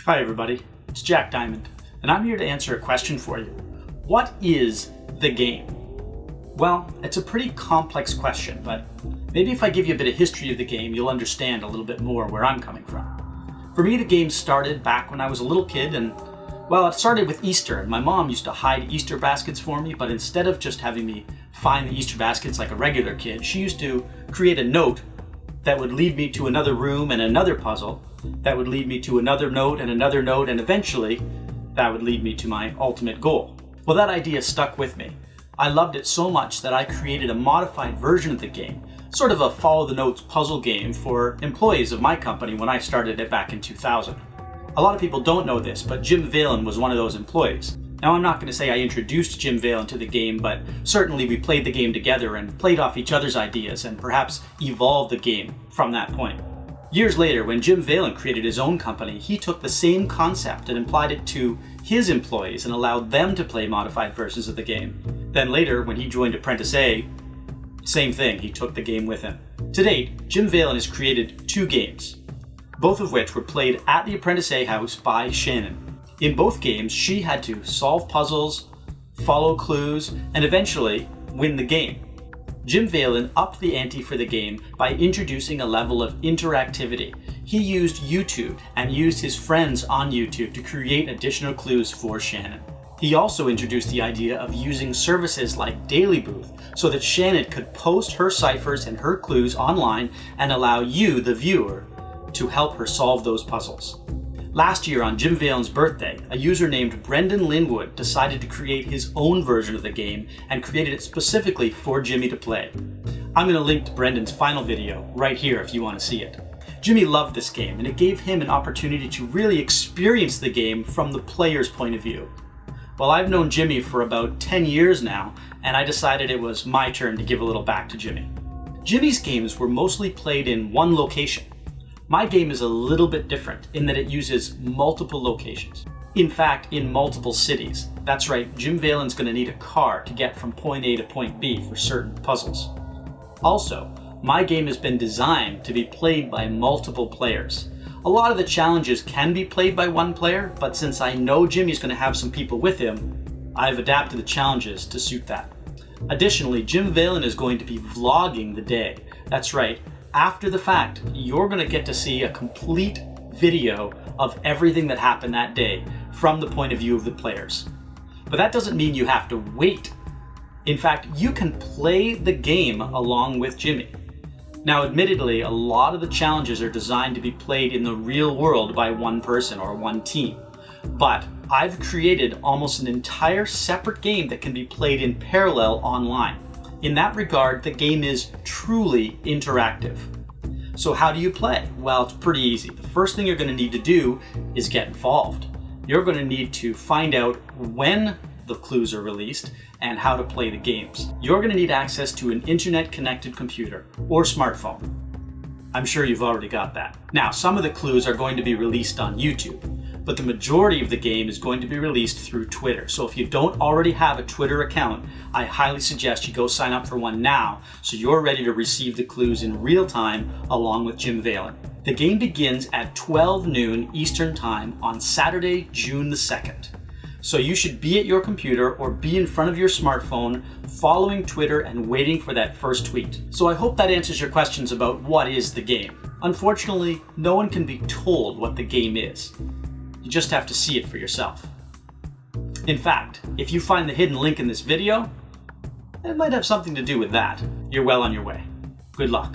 Hi everybody, it's Jack Diamond, and I'm here to answer a question for you. What is the game? Well, it's a pretty complex question, but maybe if I give you a bit of history of the game, you'll understand a little bit more where I'm coming from. For me, the game started back when I was a little kid, and well, it started with Easter, and my mom used to hide Easter baskets for me, but instead of just having me find the Easter baskets like a regular kid, she used to create a note that would lead me to another room and another puzzle, that would lead me to another note, and eventually that would lead me to my ultimate goal. Well, that idea stuck with me. I loved it so much that I created a modified version of the game, sort of a follow the notes puzzle game for employees of my company when I started it back in 2000. A lot of people don't know this, but Jim Vaylin was one of those employees. Now, I'm not going to say I introduced Jim Vaylin to the game, but certainly we played the game together and played off each other's ideas and perhaps evolved the game from that point. Years later, when Jim Vaylin created his own company, he took the same concept and applied it to his employees and allowed them to play modified versions of the game. Then later, when he joined Apprentice A, same thing, he took the game with him. To date, Jim Vaylin has created 2 games, both of which were played at the Apprentice A house by Shannon. In both games, she had to solve puzzles, follow clues, and eventually win the game. Jim Vaylin upped the ante for the game by introducing a level of interactivity. He used YouTube and used his friends on YouTube to create additional clues for Shannon. He also introduced the idea of using services like Daily Booth so that Shannon could post her ciphers and her clues online and allow you, the viewer, to help her solve those puzzles. Last year on Jim Vaylin's birthday, a user named Brendan Linwood decided to create his own version of the game and created it specifically for Jimmy to play. I'm going to link to Brendan's final video right here if you want to see it. Jimmy loved this game and it gave him an opportunity to really experience the game from the player's point of view. Well, I've known Jimmy for about 10 years now, and I decided it was my turn to give a little back to Jimmy. Jimmy's games were mostly played in one location. My game is a little bit different in that it uses multiple locations. In fact, in multiple cities. That's right, Jim Vaylin's going to need a car to get from point A to point B for certain puzzles. Also, my game has been designed to be played by multiple players. A lot of the challenges can be played by one player, but since I know Jimmy's going to have some people with him, I've adapted the challenges to suit that. Additionally, Jim Vaylin is going to be vlogging the day. That's right. After the fact, you're going to get to see a complete video of everything that happened that day from the point of view of the players. But that doesn't mean you have to wait. In fact, you can play the game along with Jimmy. Now, admittedly, a lot of the challenges are designed to be played in the real world by one person or one team. But I've created almost an entire separate game that can be played in parallel online. In that regard, the game is truly interactive. So how do you play? Well, it's pretty easy. The first thing you're going to need to do is get involved. You're going to need to find out when the clues are released and how to play the games. You're going to need access to an internet-connected computer or smartphone. I'm sure you've already got that. Now, some of the clues are going to be released on YouTube, but the majority of the game is going to be released through Twitter. So if you don't already have a Twitter account, I highly suggest you go sign up for one now so you're ready to receive the clues in real time along with Jim Vaylin. The game begins at 12 noon Eastern Time on Saturday, June the 2nd. So you should be at your computer or be in front of your smartphone following Twitter and waiting for that first tweet. So I hope that answers your questions about what is the game. Unfortunately, no one can be told what the game is. You just have to see it for yourself. In fact, if you find the hidden link in this video, it might have something to do with that. You're well on your way. Good luck.